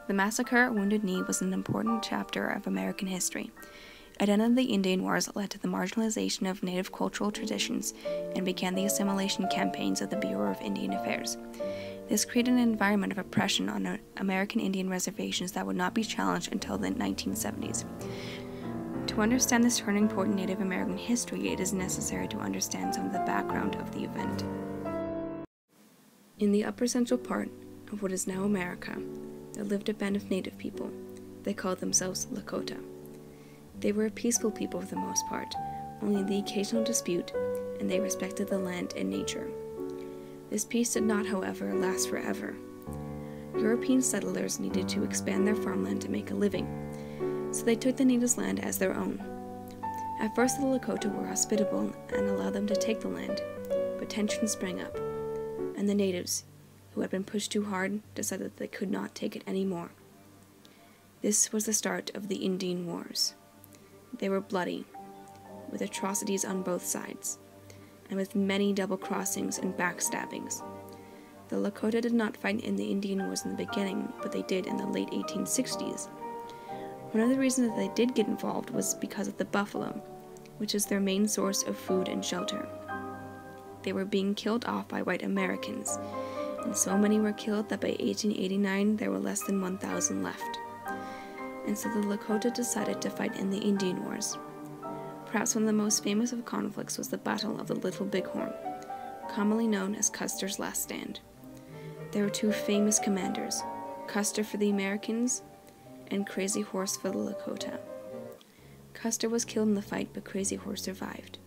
The massacre at Wounded Knee was an important chapter of American history. It ended the Indian Wars, led to the marginalization of Native cultural traditions, and began the assimilation campaigns of the Bureau of Indian Affairs. This created an environment of oppression on American Indian reservations that would not be challenged until the 1970s. To understand this turning point in Native American history, it is necessary to understand some of the background of the event. In the upper central part of what is now America, there lived a band of Native people. They called themselves Lakota. They were a peaceful people for the most part, only the occasional dispute, and they respected the land and nature. This peace did not, however, last forever. European settlers needed to expand their farmland to make a living, so they took the natives' land as their own. At first, the Lakota were hospitable and allowed them to take the land, but tensions sprang up, and the natives, who had been pushed too hard, decided that they could not take it anymore. This was the start of the Indian Wars. They were bloody, with atrocities on both sides, and with many double crossings and backstabbings. The Lakota did not fight in the Indian Wars in the beginning, but they did in the late 1860s. One of the reasons that they did get involved was because of the buffalo, which is their main source of food and shelter. They were being killed off by white Americans, and so many were killed that by 1889 there were less than 1,000 left. And so the Lakota decided to fight in the Indian Wars. Perhaps one of the most famous of conflicts was the Battle of the Little Bighorn, commonly known as Custer's Last Stand. There were two famous commanders, Custer for the Americans and Crazy Horse for the Lakota. Custer was killed in the fight, but Crazy Horse survived.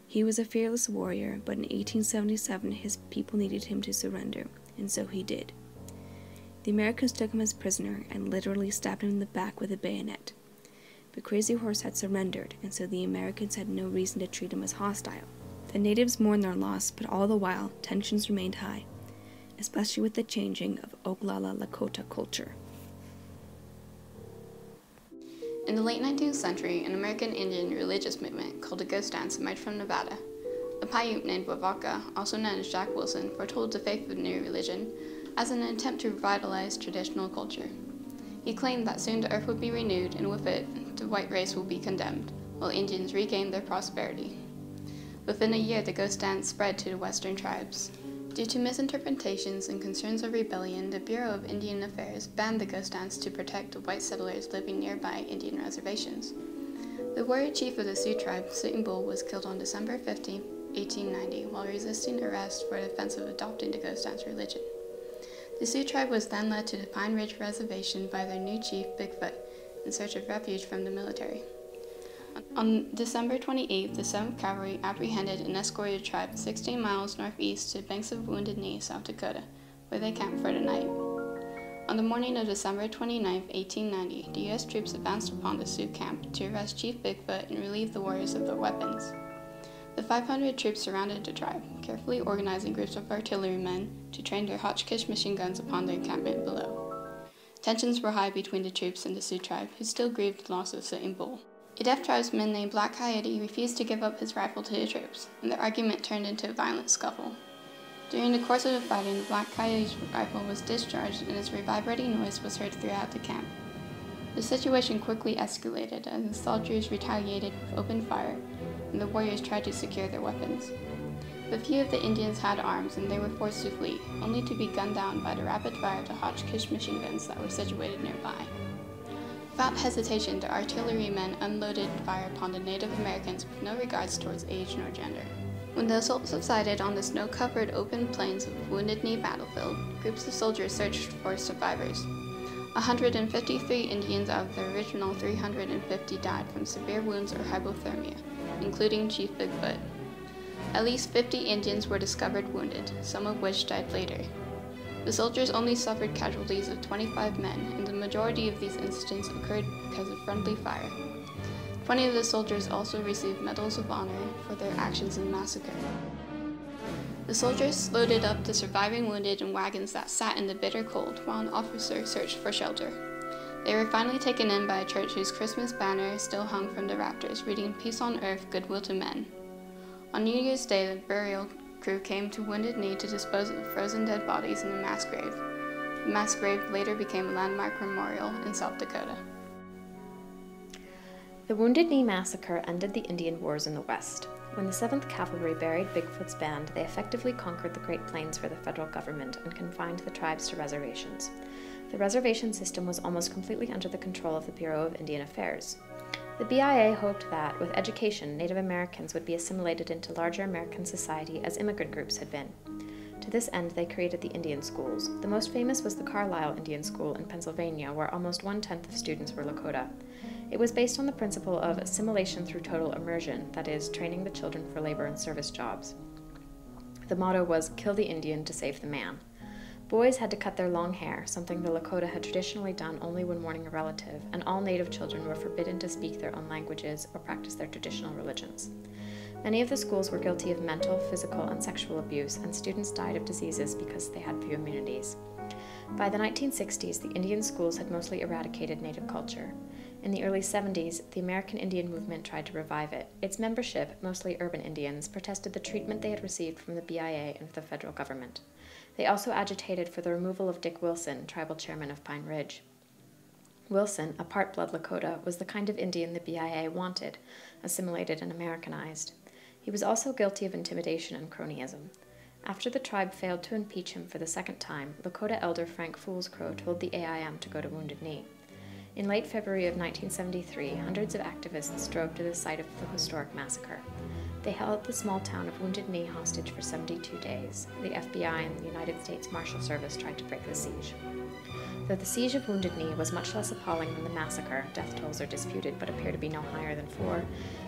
He was a fearless warrior, but in 1877 his people needed him to surrender, and so he did. The Americans took him as prisoner and literally stabbed him in the back with a bayonet. But Crazy Horse had surrendered, and so the Americans had no reason to treat him as hostile. The natives mourned their loss, but all the while, tensions remained high, especially with the changing of Oglala Lakota culture. In the late 19th century, an American Indian religious movement called the Ghost Dance emerged from Nevada. A Paiute named Wavaka, also known as Jack Wilson, foretold the faith of the new religion as an attempt to revitalize traditional culture. He claimed that soon the earth would be renewed, and with it, the white race will be condemned, while Indians regained their prosperity. Within a year, the Ghost Dance spread to the western tribes. Due to misinterpretations and concerns of rebellion, the Bureau of Indian Affairs banned the Ghost Dance to protect the white settlers living nearby Indian reservations. The warrior chief of the Sioux tribe, Sitting Bull, was killed on December 15, 1890, while resisting arrest for the offense of adopting the Ghost Dance religion. The Sioux tribe was then led to the Pine Ridge Reservation by their new chief, Bigfoot, in search of refuge from the military. On December 28th, the 7th Cavalry apprehended and escorted the tribe 16 miles northeast to the banks of Wounded Knee, South Dakota, where they camped for the night. On the morning of December 29, 1890, the U.S. troops advanced upon the Sioux camp to arrest Chief Bigfoot and relieve the warriors of their weapons. The 500 troops surrounded the tribe, carefully organizing groups of artillerymen to train their Hotchkiss machine guns upon the encampment below. Tensions were high between the troops and the Sioux tribe, who still grieved the loss of Sitting Bull. A deaf tribesman named Black Coyote refused to give up his rifle to the troops, and the argument turned into a violent scuffle. During the course of the fighting, Black Coyote's rifle was discharged and its reverberating noise was heard throughout the camp. The situation quickly escalated as the soldiers retaliated with open fire, and the warriors tried to secure their weapons. But few of the Indians had arms, and they were forced to flee, only to be gunned down by the rapid fire of the Hotchkiss machine guns that were situated nearby. Without hesitation, the artillerymen unloaded fire upon the Native Americans with no regards towards age nor gender. When the assault subsided on the snow-covered open plains of Wounded Knee battlefield, groups of soldiers searched for survivors. 153 Indians out of the original 350 died from severe wounds or hypothermia, including Chief Bigfoot. At least 50 Indians were discovered wounded, some of which died later. The soldiers only suffered casualties of 25 men, and the majority of these incidents occurred because of friendly fire. 20 of the soldiers also received medals of honor for their actions in the massacre. The soldiers loaded up the surviving wounded in wagons that sat in the bitter cold while an officer searched for shelter. They were finally taken in by a church whose Christmas banner still hung from the rafters, reading "Peace on Earth, Goodwill to Men." On New Year's Day, the burial crew came to Wounded Knee to dispose of the frozen dead bodies in a mass grave. The mass grave later became a landmark memorial in South Dakota. The Wounded Knee Massacre ended the Indian Wars in the West. When the 7th Cavalry buried Bigfoot's band, they effectively conquered the Great Plains for the federal government and confined the tribes to reservations. The reservation system was almost completely under the control of the Bureau of Indian Affairs. The BIA hoped that, with education, Native Americans would be assimilated into larger American society as immigrant groups had been. To this end, they created the Indian schools. The most famous was the Carlisle Indian School in Pennsylvania, where almost 1/10 of students were Lakota. It was based on the principle of assimilation through total immersion, that is, training the children for labor and service jobs. The motto was, "Kill the Indian to save the man." Boys had to cut their long hair, something the Lakota had traditionally done only when mourning a relative, and all Native children were forbidden to speak their own languages or practice their traditional religions. Many of the schools were guilty of mental, physical, and sexual abuse, and students died of diseases because they had few immunities. By the 1960s, the Indian schools had mostly eradicated Native culture. In the early 70s, the American Indian movement tried to revive it. Its membership, mostly urban Indians, protested the treatment they had received from the BIA and the federal government. They also agitated for the removal of Dick Wilson, tribal chairman of Pine Ridge. Wilson, a part-blood Lakota, was the kind of Indian the BIA wanted, assimilated and Americanized. He was also guilty of intimidation and cronyism. After the tribe failed to impeach him for the second time, Lakota elder Frank Foolscrow told the AIM to go to Wounded Knee. In late February of 1973, hundreds of activists drove to the site of the historic massacre. They held the small town of Wounded Knee hostage for 72 days. The FBI and the United States Marshal Service tried to break the siege. Though the siege of Wounded Knee was much less appalling than the massacre, death tolls are disputed but appear to be no higher than 4,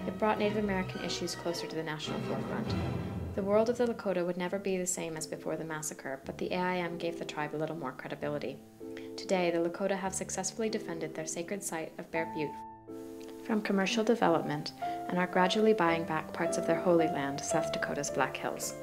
it brought Native American issues closer to the national forefront. The world of the Lakota would never be the same as before the massacre, but the AIM gave the tribe a little more credibility. Today, the Lakota have successfully defended their sacred site of Bear Butte from commercial development and are gradually buying back parts of their holy land, South Dakota's Black Hills.